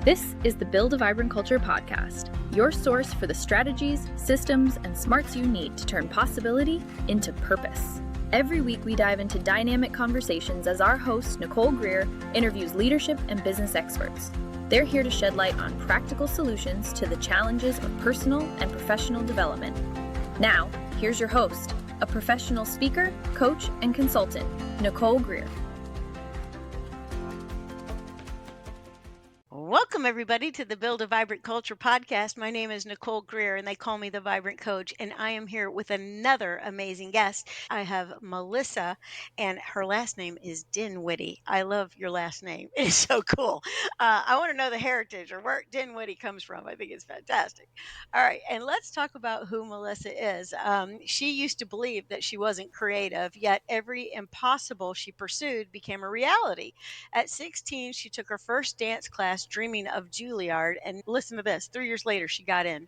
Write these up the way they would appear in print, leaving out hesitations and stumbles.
This is the Build a Vibrant Culture podcast, your source for the strategies, systems, and smarts you need to turn possibility into purpose. Every week we dive into dynamic conversations as our host, Nicole Greer, interviews leadership and business experts. They're here to shed light on practical solutions to the challenges of personal and professional development. Now, here's your host, a professional speaker, coach, and consultant, Nicole Greer. Welcome, everybody, to the Build a Vibrant Culture podcast. My name is Nicole Greer, and they call me the Vibrant Coach, and I am here with another amazing guest. I have Melissa, and her last name is Dinwiddie. I love your last name. It's so cool. I want to know the heritage or where Dinwiddie comes from. I think it's fantastic. All right, and let's talk about who Melissa is. She used to believe that she wasn't creative, yet every impossible she pursued became a reality. At 16, she took her first dance class dreaming of Juilliard, and listen to this, 3 years later, she got in.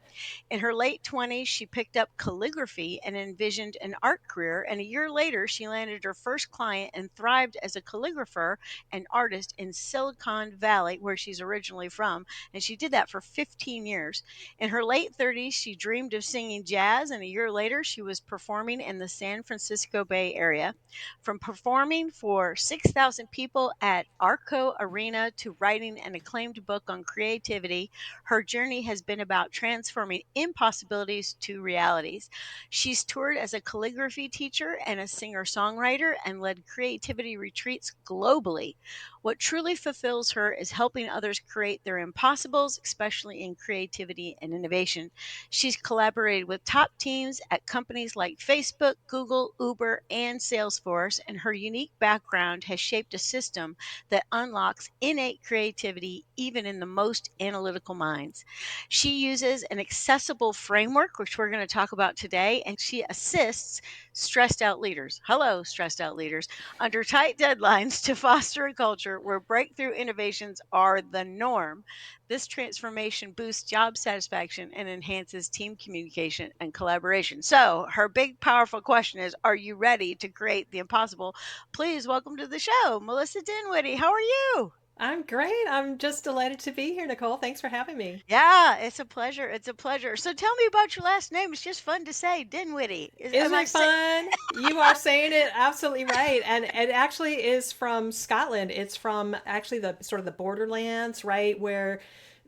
In her late 20s, she picked up calligraphy and envisioned an art career, and a year later, she landed her first client and thrived as a calligrapher and artist in Silicon Valley, where she's originally from, and she did that for 15 years. In her late 30s, she dreamed of singing jazz, and a year later, she was performing in the San Francisco Bay Area. From performing for 6,000 people at Arco Arena to writing an acclaimed book on creativity, her journey has been about transforming impossibilities to realities. She's toured as a calligraphy teacher and a singer-songwriter and led creativity retreats globally. What truly fulfills her is helping others create their impossibles, especially in creativity and innovation. She's collaborated with top teams at companies like Facebook, Google, Uber, and Salesforce, and her unique background has shaped a system that unlocks innate creativity even in the most analytical minds. She uses an accessible framework, which we're going to talk about today, and she assists stressed out leaders. Hello, stressed out leaders, under tight deadlines to foster a culture where breakthrough innovations are the norm. This transformation boosts job satisfaction and enhances team communication and collaboration. So, her big, powerful question is, are you ready to create the impossible? Please welcome to the show, Melissa Dinwiddie. How are you? I'm great. I'm just delighted to be here, Nicole. Thanks for having me. Yeah, it's a pleasure. It's a pleasure. So tell me about your last name. It's just fun to say, Dinwiddie. Am Isn't I it saying? fun? You are saying it absolutely right. And it actually is from Scotland. It's from actually the sort of the borderlands, right? Where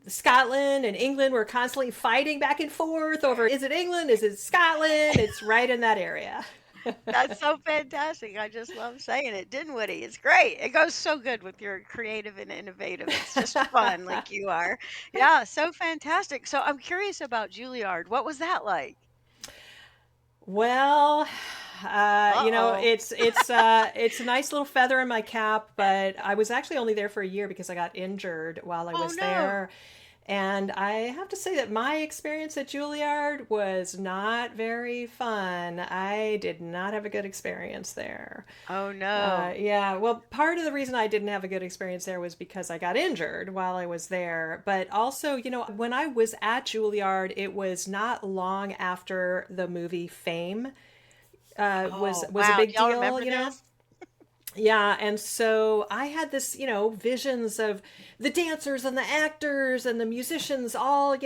Scotland and England were constantly fighting back and forth over, is it England? Is it Scotland? It's right in that area. That's so fantastic. I just love saying it. Dinwiddie. It's great. It goes so good with your creative and innovative. It's just fun, like you are. Yeah, so fantastic. So I'm curious about Juilliard. What was that like? Well, Uh-oh. it's a nice little feather in my cap, but I was actually only there for a year because I got injured while I Oh was no. there. And I have to say that my experience at Juilliard was not very fun. I did not have a good experience there. Oh no. Yeah, well, part of the reason I didn't have a good experience there was because I got injured while I was there. But also, when I was at Juilliard, it was not long after the movie Fame was Oh was a wow. big Y'all deal, remember this? Yeah, and so I had this, visions of the dancers and the actors and the musicians all,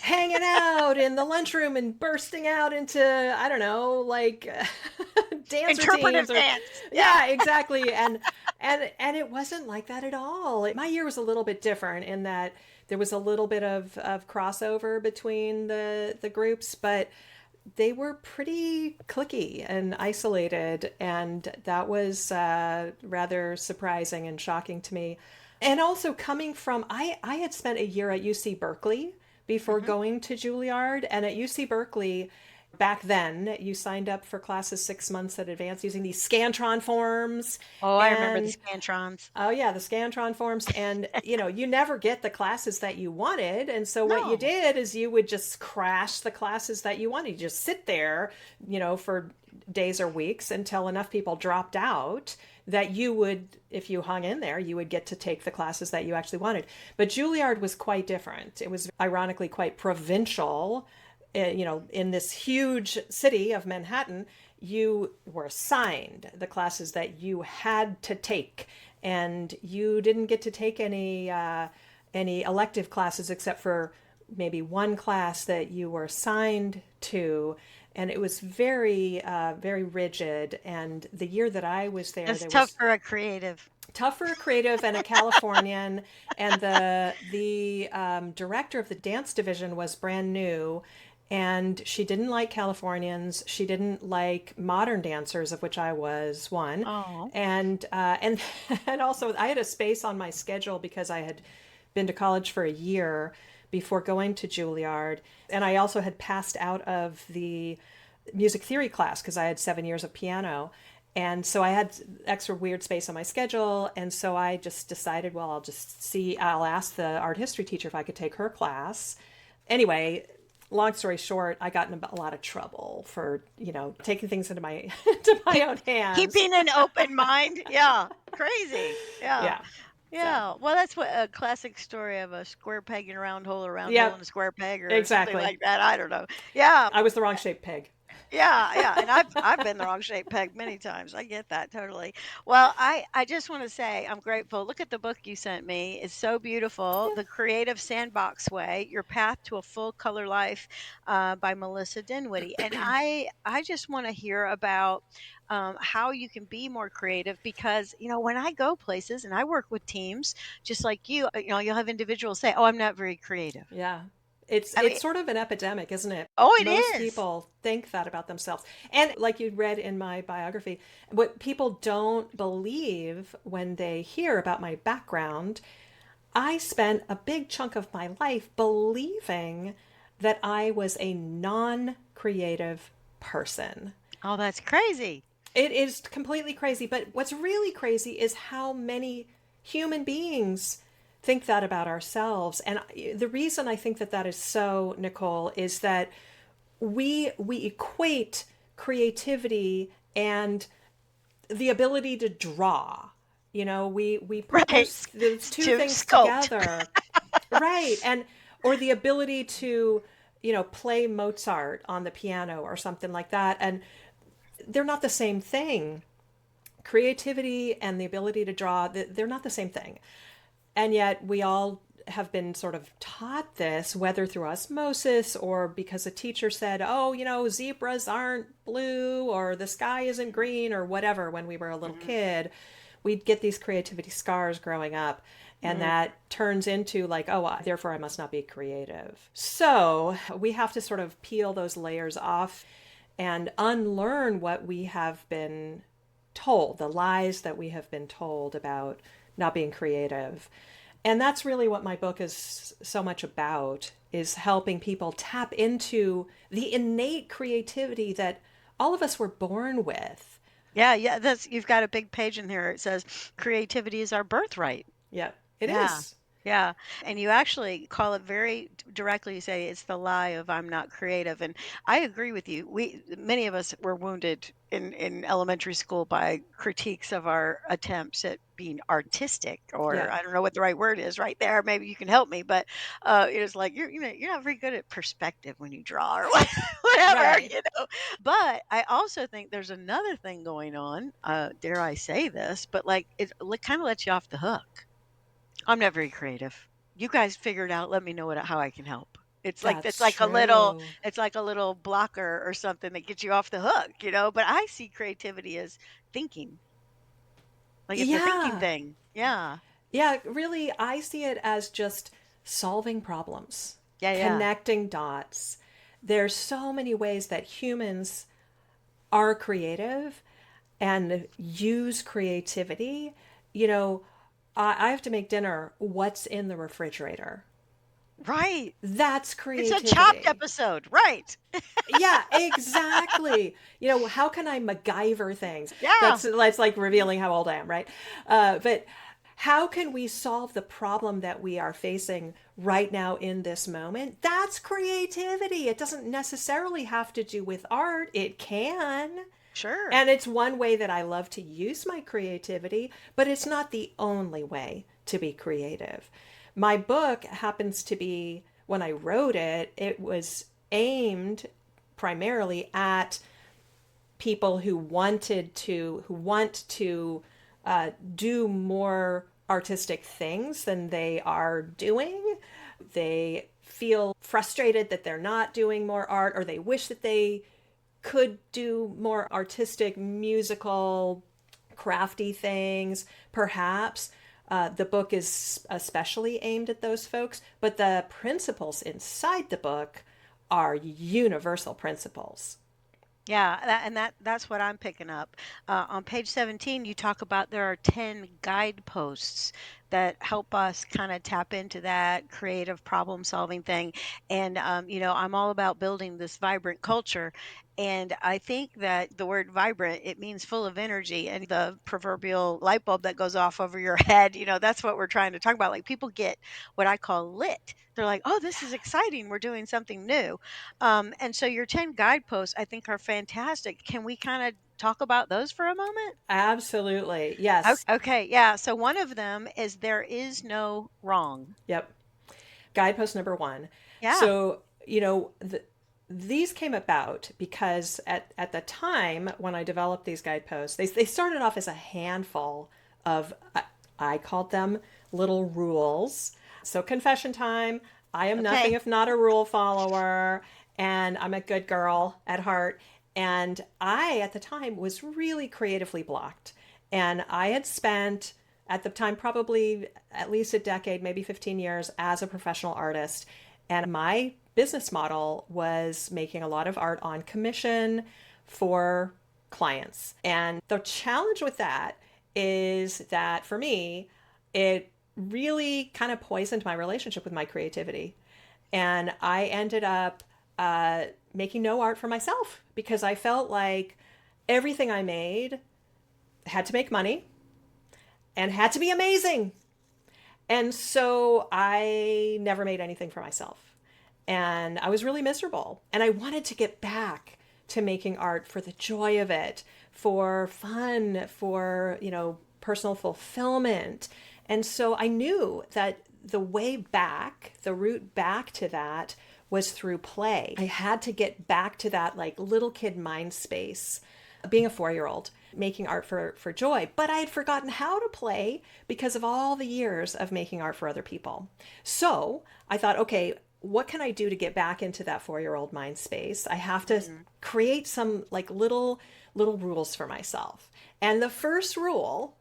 hanging out in the lunchroom and bursting out into, I don't know, like dancer Interpretive teams or dance. Yeah. yeah, exactly. And it wasn't like that at all. My year was a little bit different in that there was a little bit of crossover between the groups, but they were pretty cliquey and isolated, and that was rather surprising and shocking to me. And also coming from, I had spent a year at UC Berkeley before Hmm. going to Juilliard, and at UC Berkeley, back then, you signed up for classes 6 months in advance using these Scantron forms, Oh, I remember the and Scantrons. oh yeah, the Scantron forms, and you never get the classes that you wanted, and so what you No. did is you would just crash the classes that you wanted. You just sit there, for days or weeks until enough people dropped out that you would, if you hung in there, you would get to take the classes that you actually wanted. But Juilliard was quite different. It was ironically quite provincial. In this huge city of Manhattan, you were assigned the classes that you had to take, and you didn't get to take any elective classes except for maybe one class that you were assigned to. And it was very, very rigid. And the year that I was there, That's there tough was for a creative. tough for a creative and a Californian. And the director of the dance division was brand new. And she didn't like Californians. She didn't like modern dancers, of which I was one. Oh. And and also I had a space on my schedule because I had been to college for a year before going to Juilliard, and I also had passed out of the music theory class because I had 7 years of piano. And so I had extra weird space on my schedule. And so I just decided, well, I'll ask the art history teacher if I could take her class. Anyway, long story short, I got in a lot of trouble for, taking things into my into my own hands. Keeping an open mind. Yeah. Crazy. Yeah. Yeah. Yeah. Well, that's what a classic story of a square peg in a round hole, a round hole Yep, in a square peg, or something exactly. like that. I don't know. Yeah. I was the wrong shaped peg. Yeah, yeah, and I've been the wrong shape peg many times. I get that totally. Well, I just want to say I'm grateful. Look at the book you sent me. It's so beautiful. Yeah. The Creative Sandbox Way: Your Path to a Full Color Life, by Melissa Dinwiddie. And I just want to hear about how you can be more creative, because when I go places and I work with teams, just like you, you'll have individuals say, "Oh, I'm not very creative." Yeah. It's I mean, it's sort of an epidemic, isn't it? oh, it Most is. people think that about themselves. And like you read in my biography, what people don't believe when they hear about my background, I spent a big chunk of my life believing that I was a non-creative person. Oh, that's crazy. It is completely crazy. But what's really crazy is how many human beings think that about ourselves. And the reason I think that that is so, Nicole, is that we equate creativity and the ability to draw. We put Right. those two To things sculpt. together. Right. And or the ability to, play Mozart on the piano or something like that. And they're not the same thing. Creativity and the ability to draw, they're not the same thing. And yet we all have been sort of taught this, whether through osmosis or because a teacher said, oh, zebras aren't blue or the sky isn't green or whatever when we were a little Mhm, kid. We'd get these creativity scars growing up. And mhm. that turns into like, oh, therefore I must not be creative. So we have to sort of peel those layers off and unlearn what we have been told, the lies that we have been told about not being creative. And that's really what my book is so much about, is helping people tap into the innate creativity that all of us were born with. Yeah, yeah, you've got a big page in here. It says creativity is our birthright. Yeah, it Yeah. is. Yeah. And you actually call it very directly. You say it's the lie of I'm not creative. And I agree with you. Many of us were wounded in elementary school by critiques of our attempts at being artistic, or Yeah, I don't know what the right word is right there. Maybe you can help me. But it was like, you're not very good at perspective when you draw or whatever, right. But I also think there's another thing going on. Dare I say this, but like it kind of lets you off the hook. I'm not very creative. You guys figure it out. Let me know how I can help. It's That's like a little true. it's like a little blocker or something that gets you off the hook. But I see creativity as thinking. Like it's a thinking Yeah. thing. Yeah. Yeah, really, I see it as just solving problems, Yeah, yeah. connecting dots. There's so many ways that humans are creative and use creativity. You know, I have to make dinner. What's in the refrigerator? Right. That's It's a Chopped creativity. episode. Right. Yeah, exactly. How can I MacGyver things? Yeah. That's like revealing how old I am, right? But how can we solve the problem that we are facing right now in this moment? That's creativity. It doesn't necessarily have to do with art. It can. Sure. And it's one way that I love to use my creativity, but it's not the only way to be creative. My book happens to be, when I wrote it, it was aimed primarily at people who want to do more artistic things than they are doing. They feel frustrated that they're not doing more art, or they wish that they could do more artistic, musical, crafty things, perhaps. The book is especially aimed at those folks, but the principles inside the book are universal principles. Yeah, that's what I'm picking up. On page 17, you talk about there are 10 guideposts that help us kind of tap into that creative problem solving thing. And I'm all about building this vibrant culture. And I think that the word vibrant, it means full of energy, and the proverbial light bulb that goes off over your head, that's what we're trying to talk about. Like, people get what I call lit. They're like, "Oh, this is exciting. We're doing something new." And so your 10 guideposts, I think, are fantastic. Can we kind of talk about those for a moment? Absolutely. Yes. Okay, yeah. So one of them is there is no wrong. Yep. Guidepost number one. Yeah. So, these came about because at the time when I developed these guideposts, they started off as a handful of, I called them little rules. So, confession time. I am nothing Okay. if not a rule follower, and I'm a good girl at heart. And I, at the time, was really creatively blocked. And I had spent, at the time, probably at least a decade, maybe 15 years as a professional artist. And my business model was making a lot of art on commission for clients. And the challenge with that is that for me, it really kind of poisoned my relationship with my creativity. And I ended up making no art for myself because I felt like everything I made had to make money and had to be amazing. And so I never made anything for myself. And I was really miserable. And I wanted to get back to making art for the joy of it, for fun, for, personal fulfillment. And so I knew that the way back, the route back to that was through play. I had to get back to that like little kid mind space, being a 4-year-old, making art for joy. But I had forgotten how to play because of all the years of making art for other people. So I thought, okay, what can I do to get back into that 4-year-old mind space? I have to create some like little rules for myself. And the first rule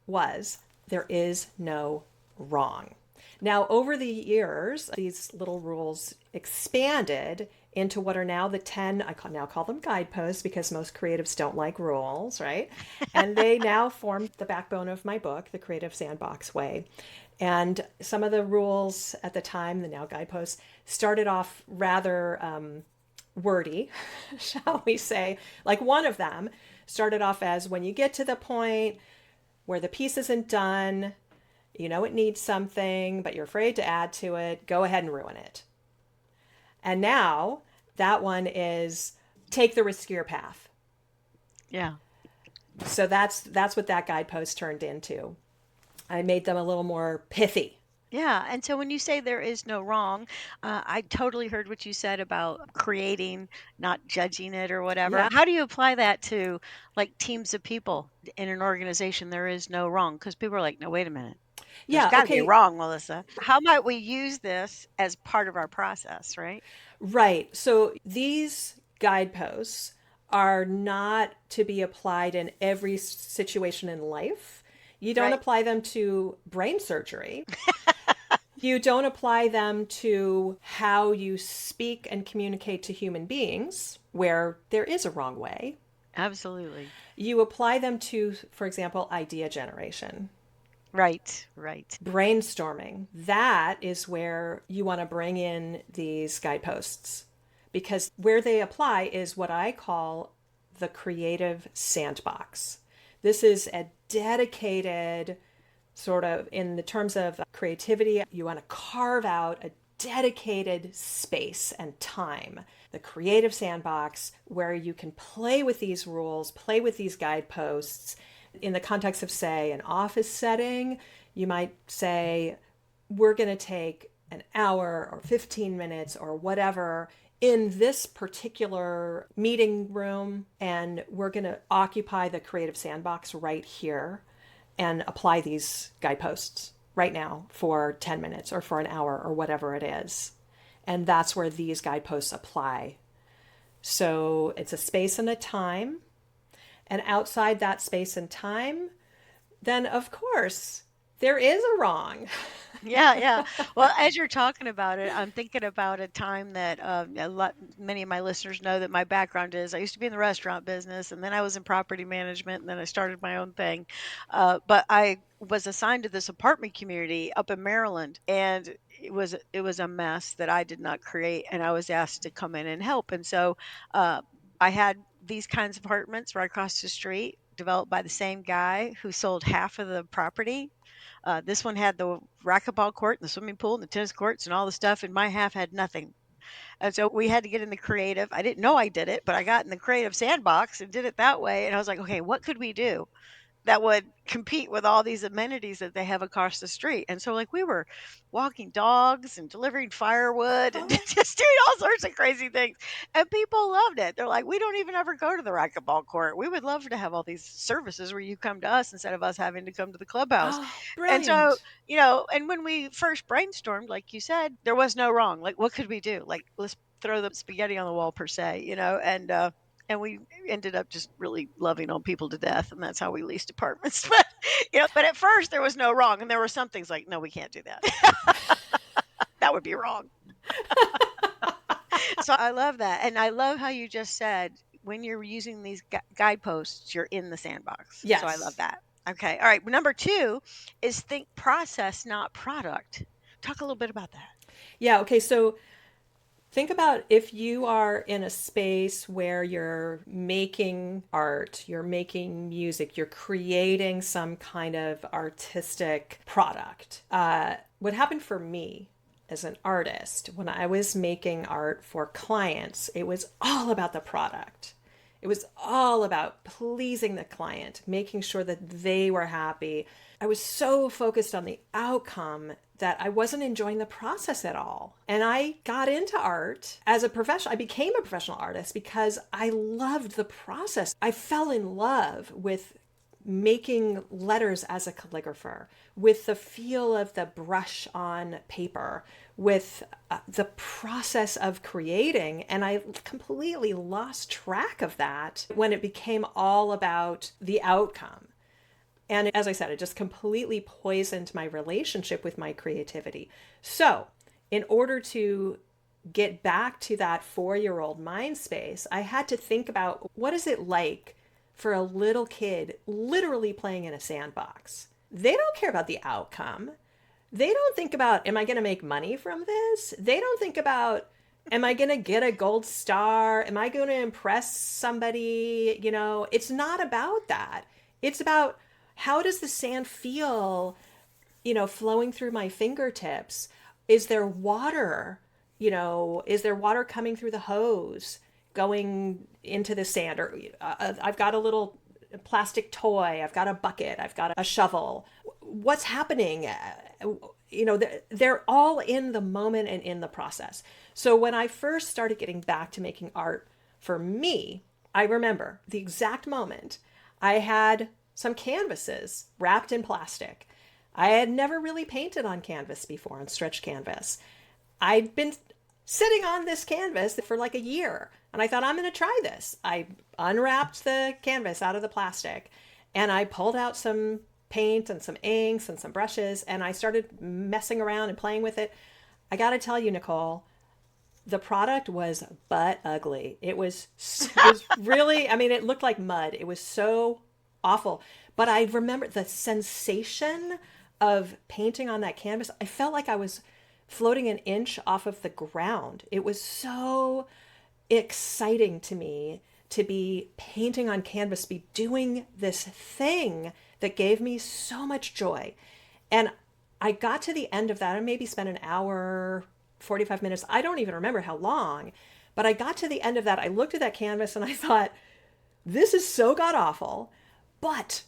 was there is no wrong. Now, over the years, these little rules expanded into what are now the 10, now call them guideposts because most creatives don't like rules, right? And they now form the backbone of my book, The Creative Sandbox Way. And some of the rules at the time, the now guideposts, started off rather wordy, shall we say. Like one of them started off as, when you get to the point where the piece isn't done, it needs something, but you're afraid to add to it, go ahead and ruin it. And now that one is take the riskier path. Yeah. So that's what that guidepost turned into. I made them a little more pithy. Yeah. And so when you say there is no wrong, I totally heard what you said about creating, not judging it or whatever. Yeah. How do you apply that to like teams of people in an organization? There is no wrong, because people are like, no, wait a minute. There's Yeah. got to be Okay. wrong, Melissa. How might we use this as part of our process, right? Right. So these guideposts are not to be applied in every situation in life. You don't Right. apply them to brain surgery. You don't apply them to how you speak and communicate to human beings, where there is a wrong way. Absolutely. You apply them to, for example, idea generation, Right. Right. brainstorming. That is where you want to bring in these guideposts, because where they apply is what I call the creative sandbox. This is a dedicated sort of, in the terms of creativity, you want to carve out a dedicated space and time, the creative sandbox, where you can play with these rules, play with these guideposts. In the context of, say, an office setting, you might say, we're going to take an hour or 15 minutes or whatever in this particular meeting room, and we're going to occupy the creative sandbox right here. and apply these guideposts right now for 10 minutes or for an hour or whatever it is. And that's where these guideposts apply. So it's a space and a time. And outside that space and time, then of course there is a wrong. Yeah, yeah. Well, as you're talking about it, I'm thinking about a time that many of my listeners know that my background is I used to be in the restaurant business, and then I was in property management, and then I started my own thing. But I was assigned to this apartment community up in Maryland, and it was a mess that I did not create, and I was asked to come in and help. And so uh, I had these kinds of apartments right across the street, developed by the same guy who sold half of the property. This one had the racquetball court and the swimming pool and the tennis courts and all the stuff, and my half had nothing. And so we had to get in the creative. I didn't know I did it, but I got in the creative sandbox and did it that way. And I was like, okay, what could we do that would compete with all these amenities that they have across the street? And so, like, we were walking dogs and delivering firewood and Oh, just doing all sorts of crazy things. And people loved it. They're like, we don't even ever go to the racquetball court. We would love to have all these services where you come to us instead of us having to come to the clubhouse. oh, And so, brilliant. and when we first brainstormed, like you said, there was no wrong. Like, what could we do? Like, let's throw the spaghetti on the wall per se, and we ended up just really loving on people to death, and that's how we leased apartments. But at first there was no wrong, and there were some things like, no, we can't do that. That would be wrong. So I love that, and I love how you just said when you're using these guideposts, you're in the sandbox. So I love Yes. that. Okay, all right. Number 2 is think process, not product. Talk a little bit about that. Yeah. Okay. So think about if you are in a space where you're making art, you're making music, you're creating some kind of artistic product. What happened for me as an artist, when I was making art for clients, it was all about the product. It was all about pleasing the client, making sure that they were happy. I was so focused on the outcome that I wasn't enjoying the process at all. And I got into art as a professional. I became a professional artist because I loved the process. I fell in love with making letters as a calligrapher, with the feel of the brush on paper, with the process of creating. And I completely lost track of that when it became all about the outcome. And as I said, it just completely poisoned my relationship with my creativity. So, in order to get back to that 4-year-old mind space, I had to think about what is it like for a little kid literally playing in a sandbox. They don't care about the outcome. They don't think about, am I going to make money from this? They don't think about, am I going to get a gold star? Am I going to impress somebody? It's not about that. It's about, how does the sand feel, flowing through my fingertips? Is there water? Is there water coming through the hose, going into the sand? Or I've got a little plastic toy. I've got a bucket. I've got a shovel. What's happening? They're all in the moment and in the process. So when I first started getting back to making art for me, I remember the exact moment I had some canvases wrapped in plastic. I had never really painted on canvas before, on stretch canvas. I'd been sitting on this canvas for like a year, and I thought, I'm going to try this. I unwrapped the canvas out of the plastic, and I pulled out some paint and some inks and some brushes, and I started messing around and playing with it. I got to tell you, Nicole, the product was butt ugly. It was really, it looked like mud. It was so awful. But I remember the sensation of painting on that canvas. I felt like I was floating an inch off of the ground. It was so exciting to me to be painting on canvas, be doing this thing that gave me so much joy. And I got to the end of that and maybe spent an hour, 45 minutes. I don't even remember how long, but I got to the end of that. I looked at that canvas and I thought, this is so god awful. But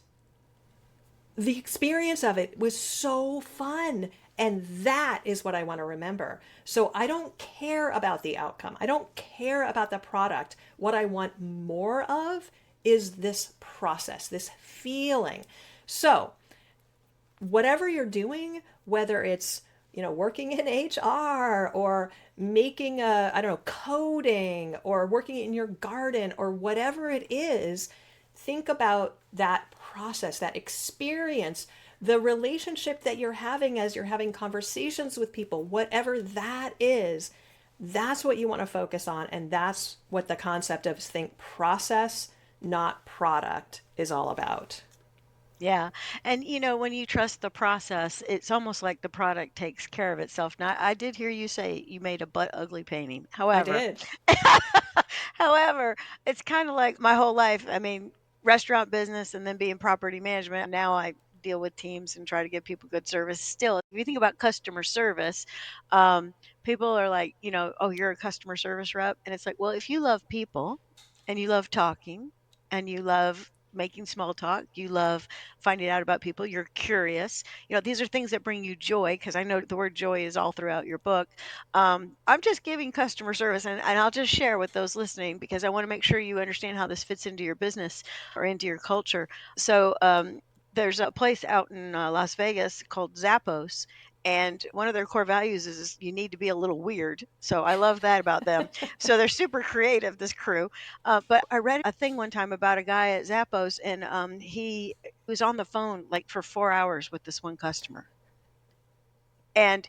the experience of it was so fun. And that is what I want to remember. So I don't care about the outcome. I don't care about the product. What I want more of is this process, this feeling. So whatever you're doing, whether it's, working in HR or making I don't know, coding or working in your garden or whatever it is, think about that process, that experience, the relationship that you're having as you're having conversations with people, whatever that is, that's what you want to focus on. And that's what the concept of think process, not product is all about. Yeah. And when you trust the process, it's almost like the product takes care of itself. Now, I did hear you say you made a butt ugly painting. I However, did. however, it's kind of like my whole life. I mean, restaurant business and then being property management. Now I deal with teams and try to give people good service. Still, if you think about customer service, people are like, oh, you're a customer service rep. And it's like, well, if you love people and you love talking and you love making small talk, you love finding out about people, you're curious. These are things that bring you joy, because I know the word joy is all throughout your book. I'm just giving customer service, and I'll just share with those listening because I want to make sure you understand how this fits into your business or into your culture. So, there's a place out in Las Vegas called Zappos. And one of their core values is you need to be a little weird. So I love that about them. So they're super creative, this crew. But I read a thing one time about a guy at Zappos, and he was on the phone like for 4 hours with this one customer. And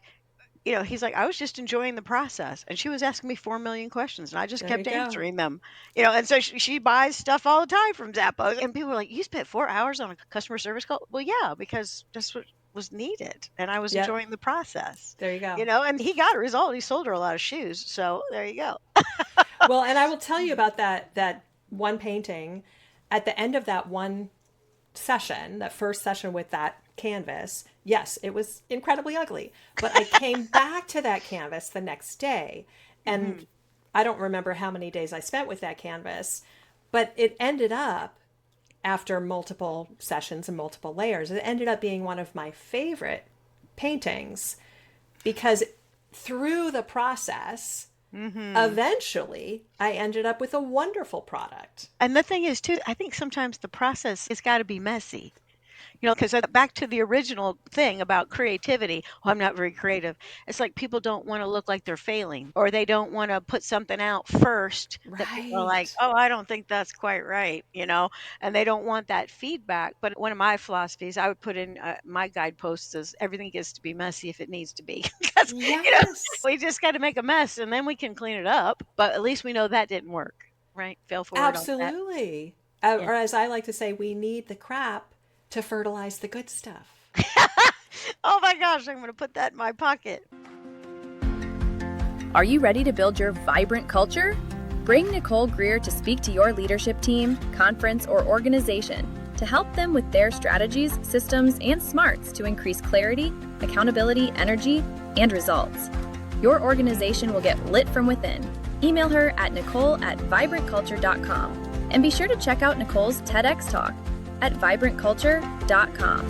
he's like, I was just enjoying the process. And she was asking me 4 million questions, and I just There you kept go. answering them. And so she buys stuff all the time from Zappos. And people were like, you spent 4 hours on a customer service call? Well, yeah, because that's what was needed. And I was Yep. enjoying the process, There you go. and he got a result. He sold her a lot of shoes. So there you go. Well, and I will tell you about that one painting. At the end of that one session, that first session with that canvas, yes, it was incredibly ugly. But I came back to that canvas the next day, and I don't remember how many days I spent with that canvas, but it ended up, after multiple sessions and multiple layers, it ended up being one of my favorite paintings because through the process, eventually I ended up with a wonderful product. And the thing is, too, I think sometimes the process has got to be messy. Because back to the original thing about creativity, oh, I'm not very creative. It's like people don't want to look like they're failing, or they don't want to put something out first that people are like, Right. oh, I don't think that's quite right, and they don't want that feedback. But one of my philosophies, I would put in my guideposts is everything gets to be messy if it needs to be. Because, Yes. we just got to make a mess and then we can clean it up. But at least we know that didn't work, right? Fail forward on that. Absolutely. Yeah. Or as I like to say, we need the crap to fertilize the good stuff. Oh my gosh, I'm going to put that in my pocket. Are you ready to build your vibrant culture? Bring Nicole Greer to speak to your leadership team, conference, or organization to help them with their strategies, systems, and smarts to increase clarity, accountability, energy, and results. Your organization will get lit from within. Email her at nicole@vibrantculture.com. And be sure to check out Nicole's TEDx talk at vibrantculture.com.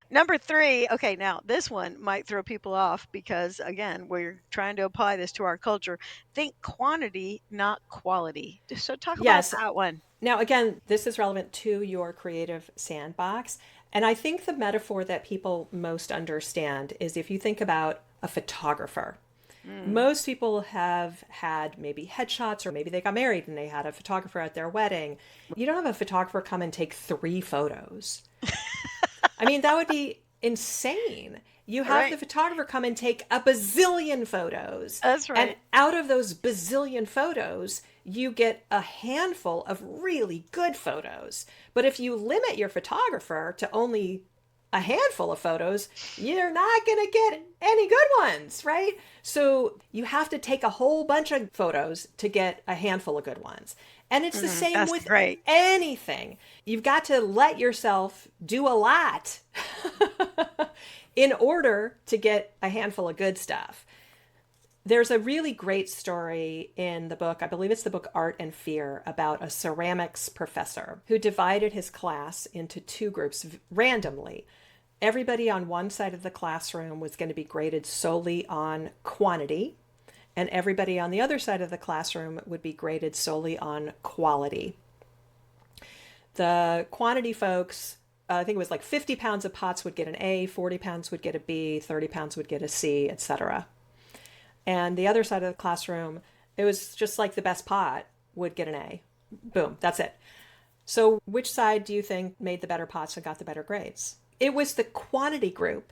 Number 3, okay, now this one might throw people off because, again, we're trying to apply this to our culture. Think quantity, not quality. So talk about Yes. that one. Now, again, this is relevant to your creative sandbox. And I think the metaphor that people most understand is if you think about a photographer. Most people have had maybe headshots, or maybe they got married and they had a photographer at their wedding. You don't have a photographer come and take 3 photos. I mean, that would be insane. You have Right. the photographer come and take a bazillion photos. That's And right. out of those bazillion photos, you get a handful of really good photos. But if you limit your photographer to only a handful of photos, you're not going to get any good ones, right? So you have to take a whole bunch of photos to get a handful of good ones. And it's the same That's with great. anything. You've got to let yourself do a lot in order to get a handful of good stuff. There's a really great story in the book, I believe it's the book Art and Fear, about a ceramics professor who divided his class into 2 groups randomly. Everybody on one side of the classroom was going to be graded solely on quantity, and everybody on the other side of the classroom would be graded solely on quality. The quantity folks, I think it was like 50 pounds of pots would get an A, 40 pounds would get a B, 30 pounds would get a C, etc. And the other side of the classroom, it was just like the best pot would get an A. Boom, that's it. So which side do you think made the better pots and got the better grades? It was the quantity group,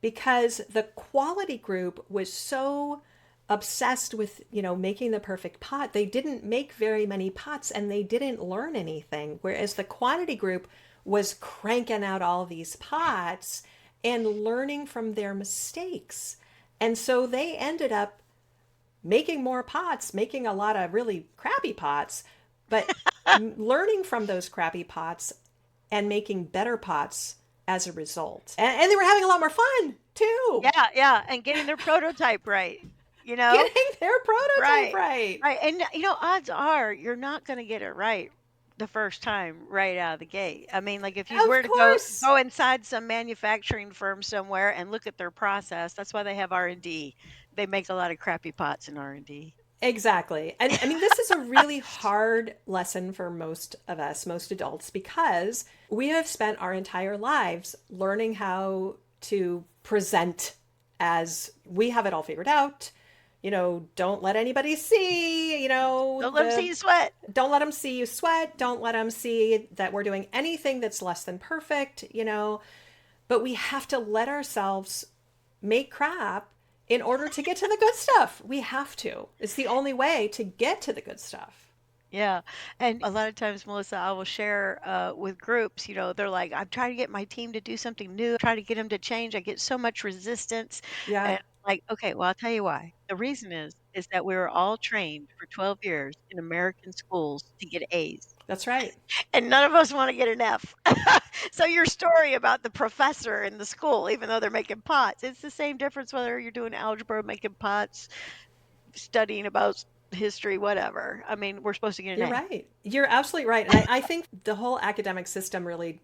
because the quality group was so obsessed with, making the perfect pot. They didn't make very many pots and they didn't learn anything. Whereas the quantity group was cranking out all these pots and learning from their mistakes. And so they ended up making more pots, making a lot of really crappy pots, but learning from those crappy pots and making better pots as a result. And they were having a lot more fun too. Yeah. And getting their prototype right, Getting their prototype right. Right. And, odds are you're not going to get it right the first time right out of the gate. I mean, like if you were to go inside some manufacturing firm somewhere and look at their process, that's why they have R&D. They make a lot of crappy pots in R&D. Exactly. And I mean, this is a really hard lesson for most of us, most adults, because we have spent our entire lives learning how to present as we have it all figured out. Don't let anybody see, Don't let them see you sweat. Don't let them see you sweat. Don't let them see that we're doing anything that's less than perfect, but we have to let ourselves make crap in order to get to the good stuff. We have to. It's the only way to get to the good stuff. Yeah. And a lot of times, Melissa, I will share with groups, they're like, I'm trying to get my team to do something new, try to get them to change. I get so much resistance. Yeah. And like, okay, well, I'll tell you why. The reason is that we were all trained for 12 years in American schools to get A's. That's right. And none of us want to get an F. So your story about the professor in the school, even though they're making pots, it's the same difference whether you're doing algebra, making pots, studying about history, whatever. I mean, we're supposed to get an You're A. right. You're absolutely right. And I think the whole academic system really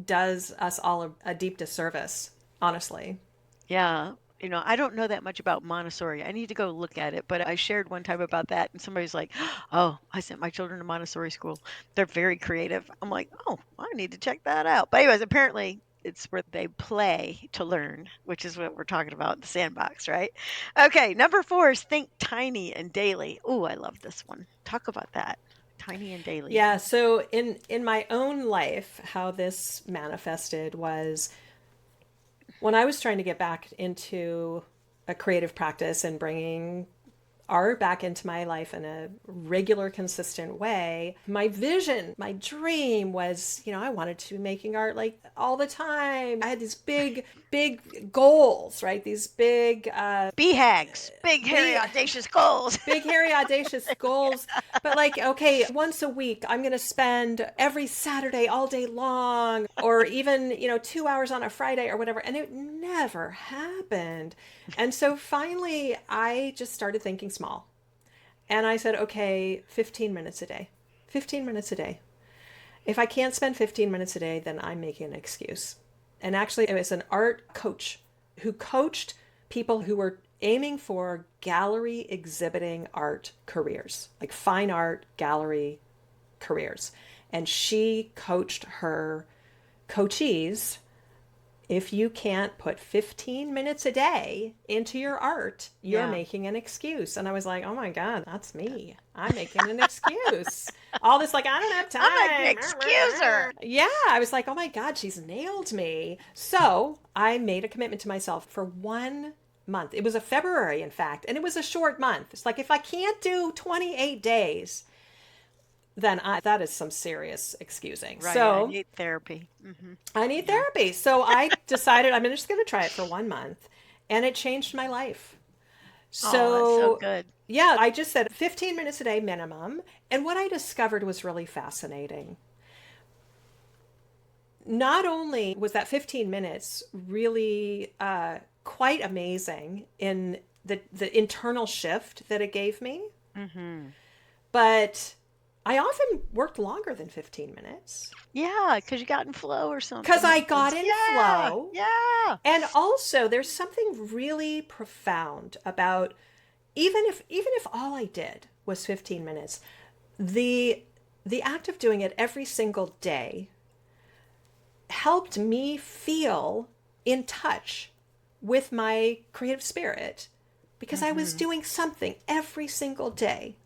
does us all a deep disservice, honestly. Yeah. I don't know that much about Montessori. I need to go look at it, but I shared one time about that and somebody's like, "Oh, I sent my children to Montessori school. They're very creative." I'm like, "Oh, I need to check that out." But anyways, apparently it's where they play to learn, which is what we're talking about, the sandbox, right? Okay, number 4 is think tiny and daily. Ooh, I love this one. Talk about that. Tiny and daily. Yeah, so in my own life, how this manifested was when I was trying to get back into a creative practice and bringing art back into my life in a regular, consistent way, my vision, my dream was, I wanted to be making art like all the time. I had these big goals, right? These big BHAGs, big, hairy, audacious goals. Big, hairy, audacious goals. But like, okay, once a week, I'm going to spend every Saturday all day long, or even, 2 hours on a Friday or whatever. And it never happened. And so finally, I just started thinking small. And I said, okay, 15 minutes a day. 15 minutes a day. If I can't spend 15 minutes a day, then I'm making an excuse. And actually, it was an art coach who coached people who were aiming for gallery exhibiting art careers, like fine art gallery careers. And she coached her coachees, if you can't put 15 minutes a day into your art, you're making an excuse. And I was like, oh my God, that's me. I'm making an excuse. All this like, I don't have time. I'm an excuser. Yeah, I was like, oh my God, she's nailed me. So I made a commitment to myself for 1 month. It was a February, in fact, and it was a short month. It's like, if I can't do 28 days, then that is some serious excusing. Right, so I need therapy. Mm-hmm. I need therapy. So I decided I'm just going to try it for 1 month, and it changed my life. So, that's so good. Yeah, I just said 15 minutes a day minimum. And what I discovered was really fascinating. Not only was that 15 minutes really quite amazing in the internal shift that it gave me, but I often worked longer than 15 minutes. Yeah, because you got in flow or something. Because I got in flow. Yeah. And also, there's something really profound about even if all I did was 15 minutes, the the act of doing it every single day helped me feel in touch with my creative spirit because I was doing something every single day.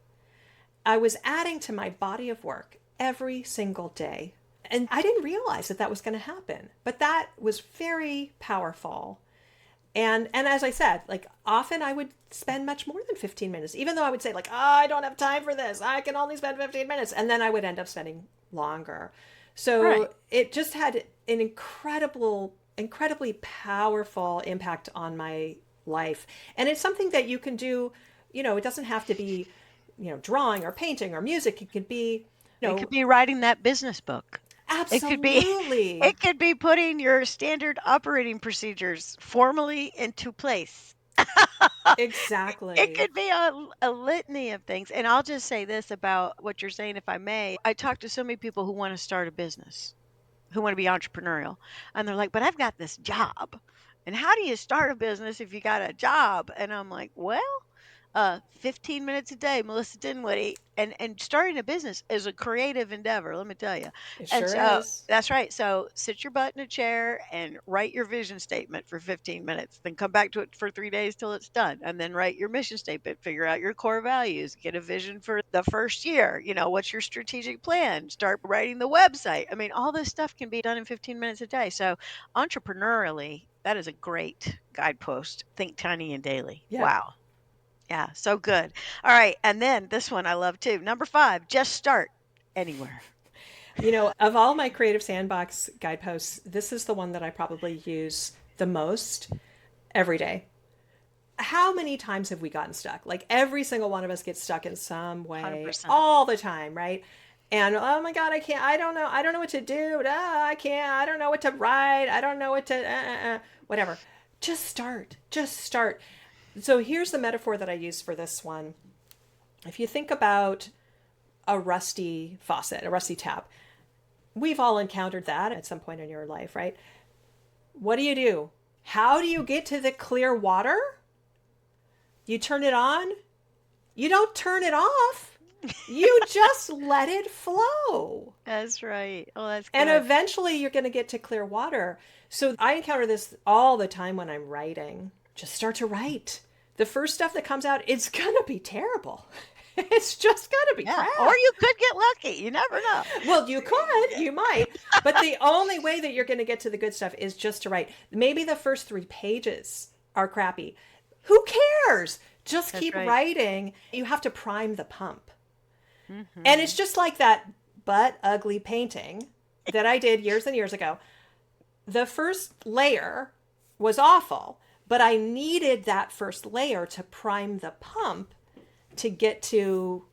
I was adding to my body of work every single day. And I didn't realize that that was going to happen, but that was very powerful. And as I said, like often I would spend much more than 15 minutes, even though I would say like, oh, I don't have time for this. I can only spend 15 minutes. And then I would end up spending longer. So it just had an incredibly powerful impact on my life. And it's something that you can do, it doesn't have to be, drawing or painting or music. It could be, it could be writing that business book. Absolutely. It could be putting your standard operating procedures formally into place. Exactly. It could be a litany of things. And I'll just say this about what you're saying, if I may. I talk to so many people who want to start a business, who want to be entrepreneurial. And they're like, but I've got this job. And how do you start a business if you got a job? And I'm like, well, 15 minutes a day, Melissa Dinwiddie, and starting a business is a creative endeavor, let me tell you. It And sure so is. that's right. So sit your butt in a chair and write your vision statement for 15 minutes, then come back to it for 3 days till it's done, and then write your mission statement, figure out your core values, get a vision for the first year. What's your strategic plan? Start writing the website. I mean, all this stuff can be done in 15 minutes a day. So entrepreneurially, that is a great guidepost. Think tiny and daily. Yeah. Wow. Yeah, so good. All right. And then this one I love too. Number 5, just start anywhere. Of all my Creative Sandbox guideposts, this is the one that I probably use the most every day. How many times have we gotten stuck? Like every single one of us gets stuck in some way 100%. all the time, right? And oh my God, I don't know what to do. I can't, I don't know what to write. I don't know what to, whatever. Just start. So here's the metaphor that I use for this one. If you think about a rusty faucet, a rusty tap, we've all encountered that at some point in your life, right? What do? How do you get to the clear water? You turn it on? You don't turn it off. You just let it flow. That's right. Oh, that's good. And eventually you're going to get to clear water. So I encounter this all the time when I'm writing. Just start to write. The first stuff that comes out, it's going to be terrible. It's just going to be crap. Or you could get lucky. You never know. Well, you might. But the only way that you're going to get to the good stuff is just to write. Maybe the first 3 pages are crappy. Who cares? Just keep writing. You have to prime the pump. Mm-hmm. And it's just like that butt ugly painting that I did years and years ago. The first layer was awful, but I needed that first layer to prime the pump to get to,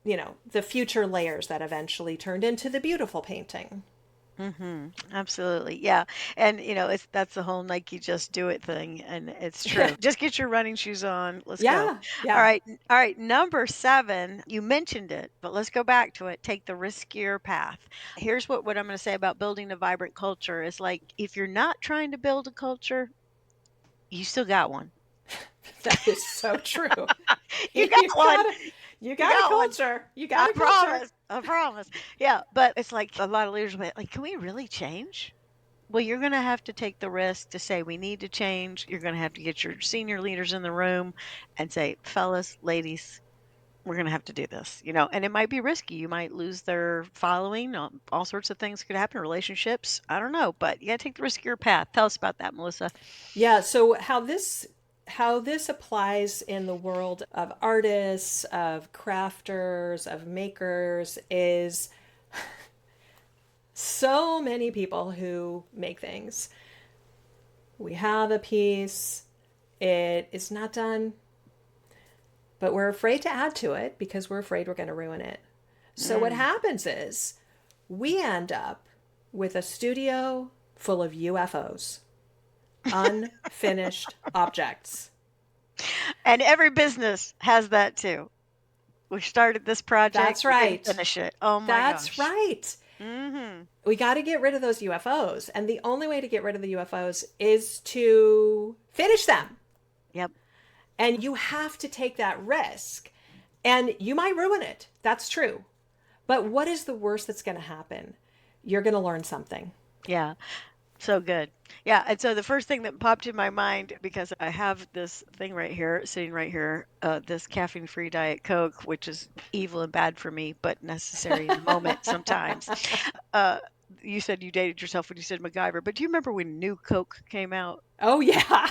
the future layers that eventually turned into the beautiful painting. Mm-hmm. Absolutely. Yeah. And that's the whole Nike just do it thing. And it's true. Just get your running shoes on. Let's go. Yeah. All right. All right. Number 7, you mentioned it, but let's go back to it. Take the riskier path. Here's what I'm going to say about building a vibrant culture is like, if you're not trying to build a culture, you still got one. That is so true. You got one. You got a culture. You got a culture. I promise. Yeah, but it's like a lot of leaders will be like, can we really change? Well, you're going to have to take the risk to say we need to change. You're going to have to get your senior leaders in the room and say, fellas, ladies, we're going to have to do this, and it might be risky. You might lose their following. All sorts of things could happen, relationships. I don't know, but you got to take the riskier path. Tell us about that, Melissa. Yeah. So how this applies in the world of artists, of crafters, of makers is so many people who make things. We have a piece, it is not done, but we're afraid to add to it because we're afraid we're going to ruin it. So what happens is we end up with a studio full of UFOs. Unfinished objects. And every business has that too. We started this project. That's right. Finish it. Oh my gosh. That's right. Mm-hmm. We got to get rid of those UFOs. And the only way to get rid of the UFOs is to finish them. Yep. And you have to take that risk. And you might ruin it. That's true. But what is the worst that's going to happen? You're going to learn something. Yeah. So good. Yeah. And so the first thing that popped in my mind, because I have this thing right here, sitting right here, this caffeine free Diet Coke, which is evil and bad for me, but necessary in the moment sometimes. Uh, you said you dated yourself when you said MacGyver, but do you remember when New Coke came out? Oh, yeah.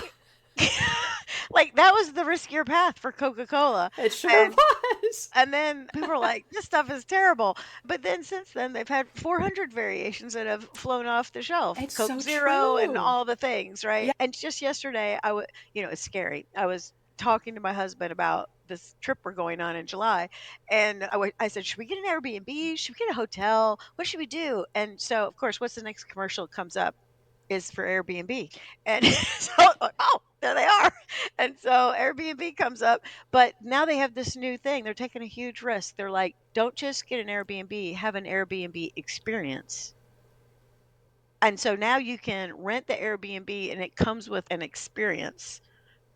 Like that was the riskier path for Coca-Cola. It sure And was. and then people were like, this stuff is terrible. But then since then, they've had 400 variations that have flown off the shelf. It's Coke so Zero and true. all the things, right? Yeah. And just yesterday, it's scary. I was talking to my husband about this trip we're going on in July. And I said, should we get an Airbnb? Should we get a hotel? What should we do? And so, of course, what's the next commercial comes up? Is for Airbnb. And so, oh, there they are. And so Airbnb comes up, but now they have this new thing. They're taking a huge risk. They're like, don't just get an Airbnb, have an Airbnb experience. And so now you can rent the Airbnb and it comes with an experience,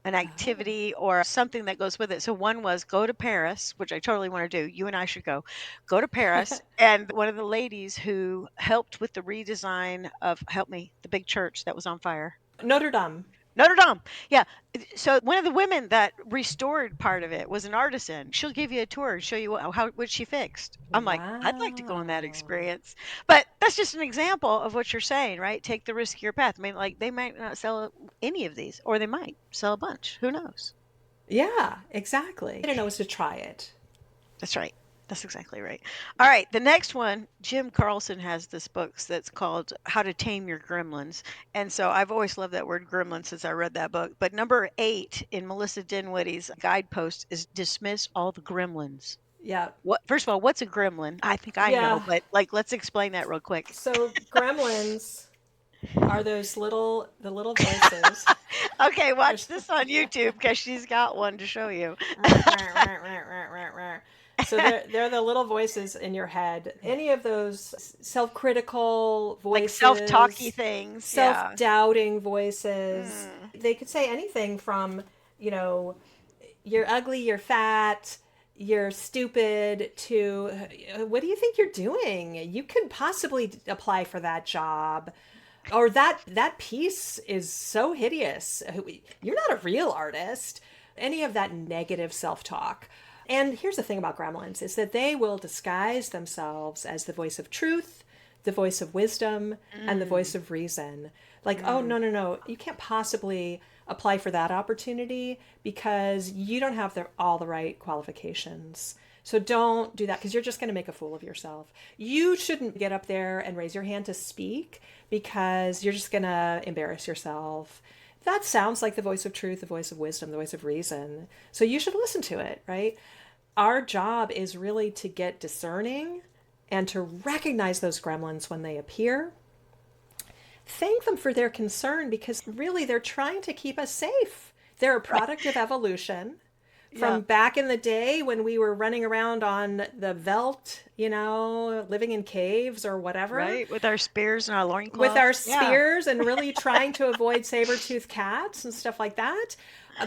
an Oh. activity or something that goes with it. So one was go to Paris, which I totally want to do. You and I should go. Go to Paris. And one of the ladies who helped with the redesign of, help me, the big church that was on fire. Notre Dame. Notre Dame. Yeah. So one of the women that restored part of it was an artisan. She'll give you a tour and show you what she fixed. I'm like, I'd like to go on that Wow. experience. But that's just an example of what you're saying, right? Take the riskier path. I mean, like they might not sell any of these, or they might sell a bunch. Who knows? Yeah, exactly. I didn't know was to try it. That's right. That's exactly right. All right. The next one, Jim Carlson has this book that's called How to Tame Your Gremlins. And so I've always loved that word gremlin since I read that book. But number 8 in Melissa Dinwiddie's guidepost is dismiss all the gremlins. Yeah. First of all, what's a gremlin? I think I know, but like let's explain that real quick. So gremlins are the little voices. Okay, watch this on YouTube because she's got one to show you. So they're the little voices in your head. Any of those self-critical voices, like self-talky things, self-doubting voices. They could say anything from, you're ugly, you're fat, you're stupid, to what do you think you're doing? You can possibly apply for that job. Or that piece is so hideous. You're not a real artist. Any of that negative self-talk. And here's the thing about gremlins is that they will disguise themselves as the voice of truth, the voice of wisdom, and the voice of reason. Like, oh, no, you can't possibly apply for that opportunity because you don't have all the right qualifications. So don't do that because you're just going to make a fool of yourself. You shouldn't get up there and raise your hand to speak because you're just going to embarrass yourself. That sounds like the voice of truth, the voice of wisdom, the voice of reason. So you should listen to it, right? Our job is really to get discerning and to recognize those gremlins when they appear. Thank them for their concern because really they're trying to keep us safe. They're a product of evolution. From back in the day when we were running around on the veldt, living in caves or whatever. Right, with our spears and our loincloths. With our spears and really trying to avoid saber-toothed cats and stuff like that.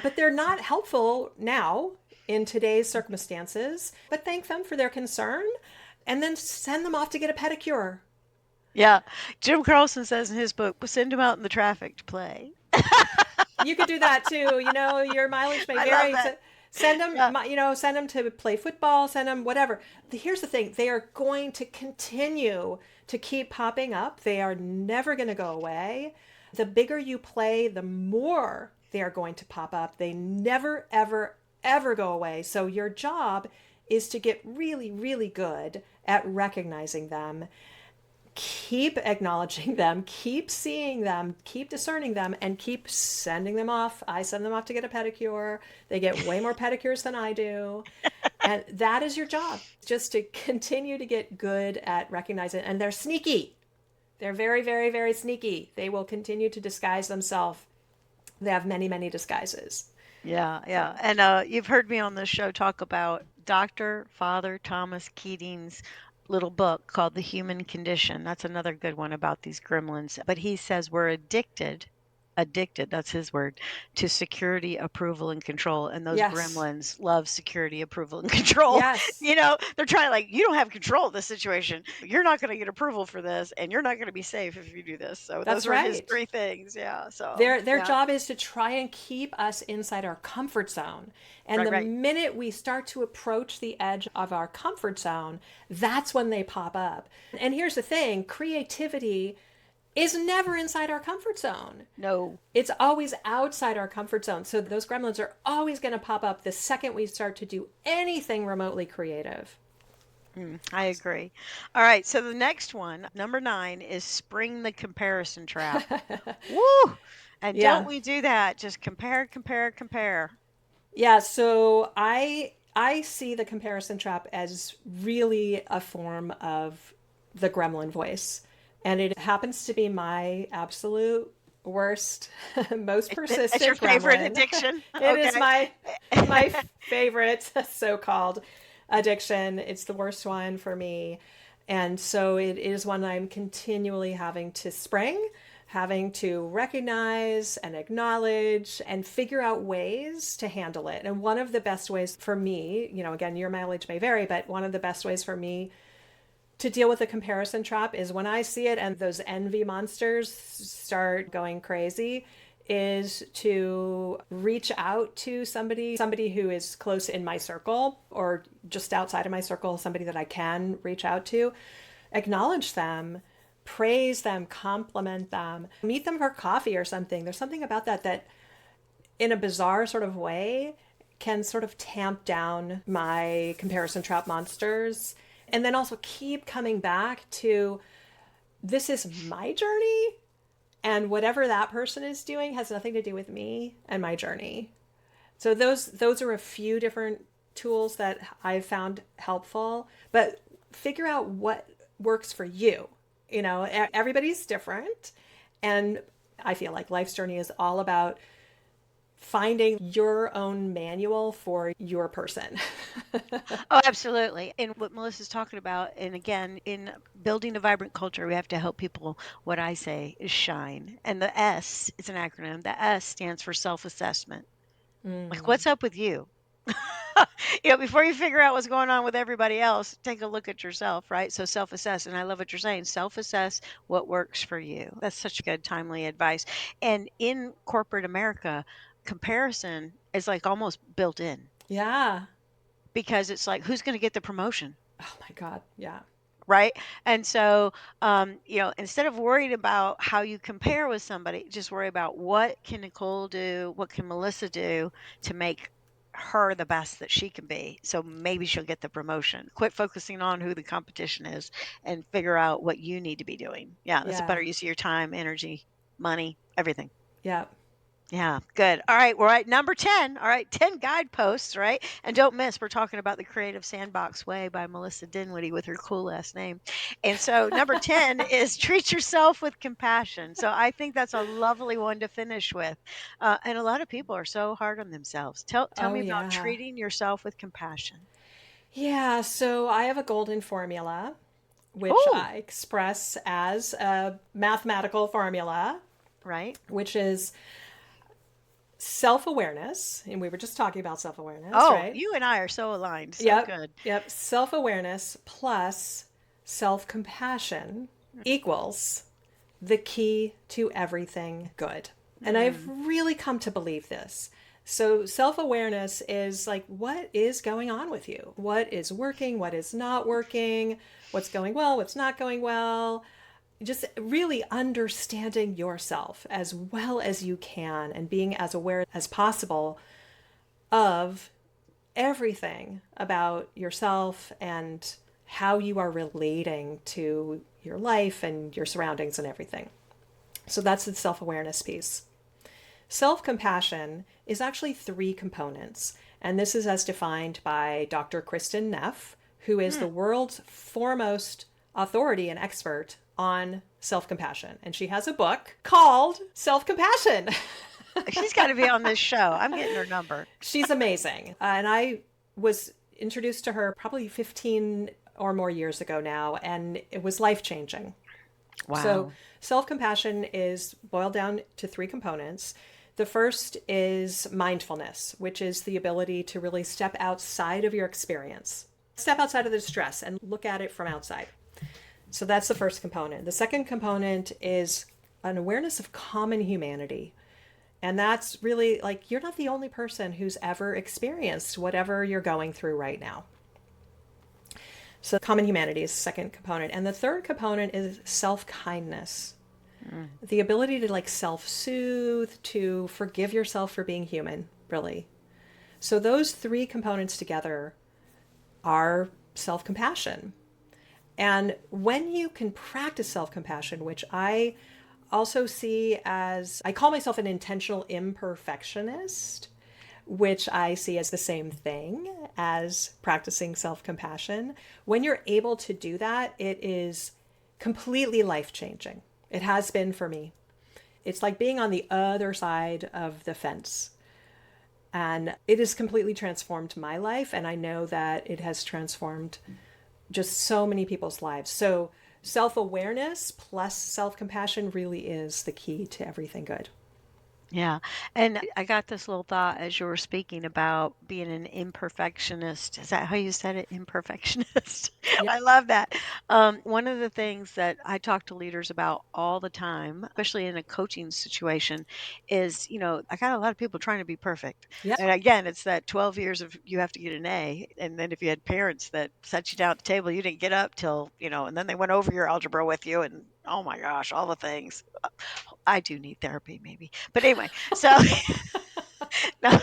But they're not helpful now in today's circumstances. But thank them for their concern and then send them off to get a pedicure. Yeah. Jim Carlson says in his book, send them out in the traffic to play. You could do that too. Your mileage may vary. Send them, send them to play football, send them whatever. Here's the thing. They are going to continue to keep popping up. They are never going to go away. The bigger you play, the more they are going to pop up. They never, ever, ever go away. So your job is to get really, really good at recognizing them. Keep acknowledging them, keep seeing them, keep discerning them, and keep sending them off. I send them off to get a pedicure. They get way more pedicures than I do. And that is your job, just to continue to get good at recognizing. And they're sneaky. They're very, very, very sneaky. They will continue to disguise themselves. They have many, many disguises. Yeah. And you've heard me on this show talk about Dr. Father Thomas Keating's little book called The Human Condition. That's another good one about these gremlins. But he says we're addicted addicted, that's his word, to security, approval, and control. And those Yes. gremlins love security, approval, and control. Yes. They're trying like, you don't have control of this situation. You're not going to get approval for this, and you're not going to be safe if you do this. So those That's are his right. three things. Yeah. So Their yeah. job is to try and keep us inside our comfort zone. And Right, the right. minute we start to approach the edge of our comfort zone, that's when they pop up. And here's the thing, creativity is never inside our comfort zone. No. It's always outside our comfort zone. So those gremlins are always going to pop up the second we start to do anything remotely creative. I agree. All right. So the next one, number 9, is spring the comparison trap. Woo! And don't Yeah. we do that? Just compare, compare, compare. Yeah, so I see the comparison trap as really a form of the gremlin voice. And it happens to be my absolute worst, most That's your persistent favorite gremlin. addiction? It is Okay. my favorite so-called addiction. It's the worst one for me. And so it is one I'm continually having to spring, having to recognize and acknowledge and figure out ways to handle it. And one of the best ways for me, again, your mileage may vary, but one of the best ways for me to deal with the comparison trap is when I see it and those envy monsters start going crazy, is to reach out to somebody who is close in my circle or just outside of my circle, somebody that I can reach out to, acknowledge them, praise them, compliment them, meet them for coffee or something. There's something about that in a bizarre sort of way can sort of tamp down my comparison trap monsters. And then also keep coming back to, this is my journey, and whatever that person is doing has nothing to do with me and my journey. So those are a few different tools that I've found helpful, but figure out what works for you. Everybody's different, and I feel like life's journey is all about finding your own manual for your person. Oh, absolutely. And what Melissa's talking about, and again, in building a vibrant culture, we have to help people, what I say is shine. And the S, it's an acronym. The S stands for self-assessment. Like, what's up with you? Before you figure out what's going on with everybody else, take a look at yourself, right? So self-assess. And I love what you're saying. Self-assess what works for you. That's such good, timely advice. And in corporate America, comparison is like almost built in Yeah. because it's like, who's going to get the promotion? Oh my God. Yeah. Right. And so, instead of worried about how you compare with somebody, just worry about what can Nicole do? What can Melissa do to make her the best that she can be? So maybe she'll get the promotion. Quit focusing on who the competition is and figure out what you need to be doing. Yeah. That's a Yeah. better use of your time, energy, money, everything. Yeah. Yeah, good. All right, we're at number 10. All right, 10 guideposts, right? And don't miss, we're talking about the Creative Sandbox Way by Melissa Dinwiddie with her cool last name. And so number 10 is treat yourself with compassion. So I think that's a lovely one to finish with. And a lot of people are so hard on themselves. Tell Oh me about yeah. treating yourself with compassion. Yeah. So I have a golden formula, which Oh, I express as a mathematical formula, right. which is self-awareness. And we were just talking about self-awareness, Oh, right? you and I are so aligned. So Yep. good. Yep. Self-awareness plus self-compassion equals the key to everything good. And I've Mm, really come to believe this. So, self awareness is like, what is going on with you? What is working? What is not working? What's going well? What's not going well? Just really understanding yourself as well as you can and being as aware as possible of everything about yourself and how you are relating to your life and your surroundings and everything. So that's the self awareness piece. Self compassion is actually 3 components, and this is as defined by Dr. Kristen Neff, who is the mm. world's foremost authority and expert on self compassion. And she has a book called Self Compassion. She's got to be on this show. I'm getting her number. She's amazing. And I was introduced to her probably 15 or more years ago now, and it was life changing. So Wow. self-compassion is boiled down to three components. The first is mindfulness, which is the ability to really step outside of your experience, step outside of the stress and look at it from outside. So that's the first component. The second component is an awareness of common humanity. And that's really like, you're not the only person who's ever experienced whatever you're going through right now. So common humanity is the second component. And the third component is self-kindness. The ability to like self-soothe, to forgive yourself for being human, really. So those three components together are self-compassion. And when you can practice self-compassion, which I also see as, I call myself an intentional imperfectionist, which I see as the same thing as practicing self-compassion. When you're able to do that, it is completely life-changing. It has been for me. It's like being on the other side of the fence. And it has completely transformed my life. And I know that it has transformed just so many people's lives. So self-awareness plus self-compassion really is the key to everything good. Yeah. And I got this little thought as you were speaking about being an imperfectionist. Is that how you said it? Imperfectionist. Yep. I love that. One of the things that I talk to leaders about all the time, especially in a coaching situation, is, I got a lot of people trying to be perfect. Yep. And again, it's that 12 years of you have to get an A. And then if you had parents that sat you down at the table, you didn't get up till, and then they went over your algebra with you and oh my gosh, all the things. I do need therapy maybe. But anyway, so no,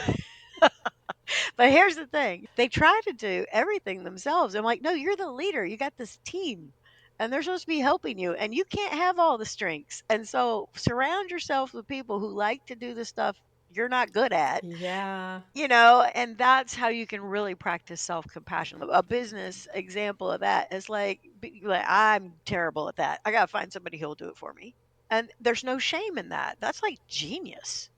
but here's the thing. They try to do everything themselves. I'm like, "No, you're the leader. You got this team, and they're supposed to be helping you, and you can't have all the strengths." And so surround yourself with people who like to do the stuff you're not good at, Yeah. and that's how you can really practice self-compassion. A business example of that is like I'm terrible at that. I got to find somebody who'll do it for me. And there's no shame in that. That's like genius.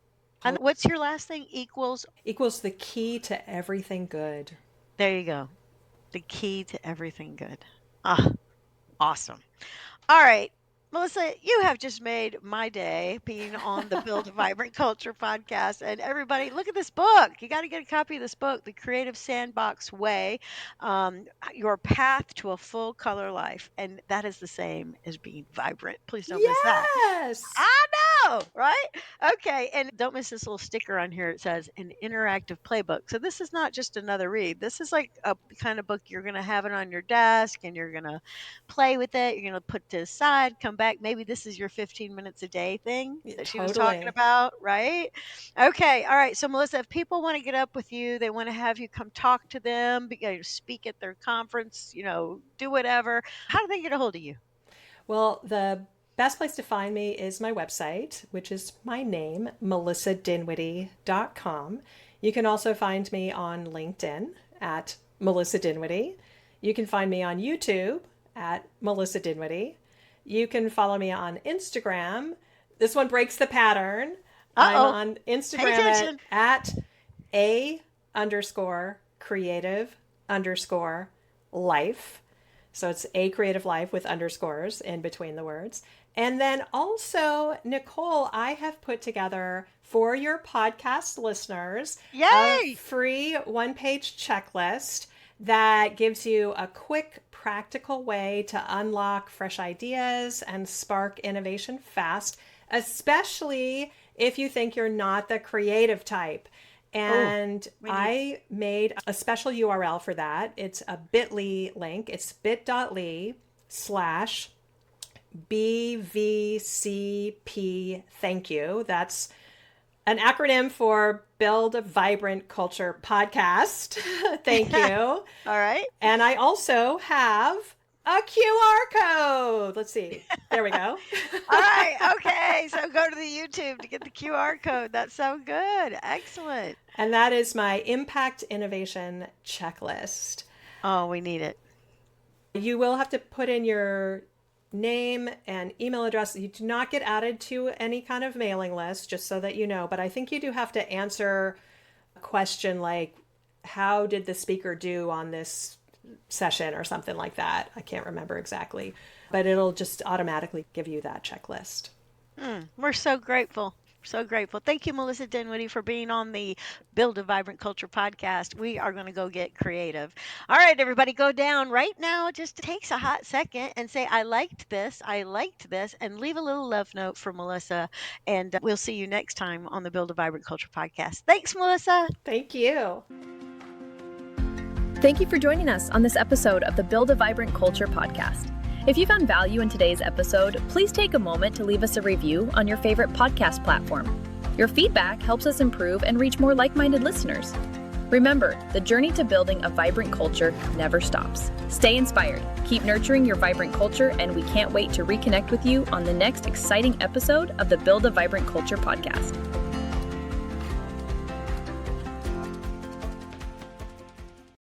And what's your last thing? Equals the key to everything good. There you go. The key to everything good. Ah, awesome. All right. Melissa, you have just made my day being on the Build a Vibrant Culture podcast. And everybody, look at this book. You got to get a copy of this book, The Creative Sandbox Way, Your Path to a Full Color Life. And that is the same as being vibrant. Please don't miss that. Yes. I know, right? Okay. And don't miss this little sticker on here. It says an interactive playbook. So this is not just another read. This is like a kind of book you're going to have it on your desk and you're going to play with it. You're going to put it to the side, come back. Maybe this is your 15 minutes a day thing Yeah, that she was talking totally. about, right? Okay. All right. So, Melissa, if people want to get up with you, they want to have you come talk to them, speak at their conference, do whatever. How do they get a hold of you? Well, the best place to find me is my website, which is my name, melissadinwiddie.com. You can also find me on LinkedIn at Melissa Dinwiddie. You can find me on YouTube at Melissa Dinwiddie. You can follow me on Instagram. This one breaks the pattern. I'm Uh-oh. on Pay Instagram attention. at a_creative_life. So it's a creative life with underscores in between the words. And then also, Nicole, I have put together for your podcast listeners a Yay. free one-page checklist that gives you a quick, practical way to unlock fresh ideas and spark innovation fast, especially if you think you're not the creative type. And I made a special URL for that. It's a bit.ly link. It's bit.ly/BVCP thank you. That's an acronym for Build a Vibrant Culture Podcast. Thank you. All right. And I also have a QR code. Let's see. There we go. All right. Okay. So go to the YouTube to get the QR code. That's so good. Excellent. And that is my impact innovation checklist. Oh, we need it. You will have to put in your name and email address. You do not get added to any kind of mailing list, just so that you know. But I think you do have to answer a question like, how did the speaker do on this session or something like that? I can't remember exactly. but it'll just automatically give you that checklist. We're so grateful. So grateful. Thank you, Melissa Dinwiddie, for being on the Build a Vibrant Culture podcast. We are going to go get creative. All right, everybody, go down right now. Just takes a hot second and say, I liked this, and leave a little love note for Melissa. And we'll see you next time on the Build a Vibrant Culture podcast. Thanks, Melissa. Thank you. Thank you for joining us on this episode of the Build a Vibrant Culture podcast. If you found value in today's episode, please take a moment to leave us a review on your favorite podcast platform. Your feedback helps us improve and reach more like-minded listeners. Remember, the journey to building a vibrant culture never stops. Stay inspired, keep nurturing your vibrant culture, and we can't wait to reconnect with you on the next exciting episode of the Build a Vibrant Culture podcast.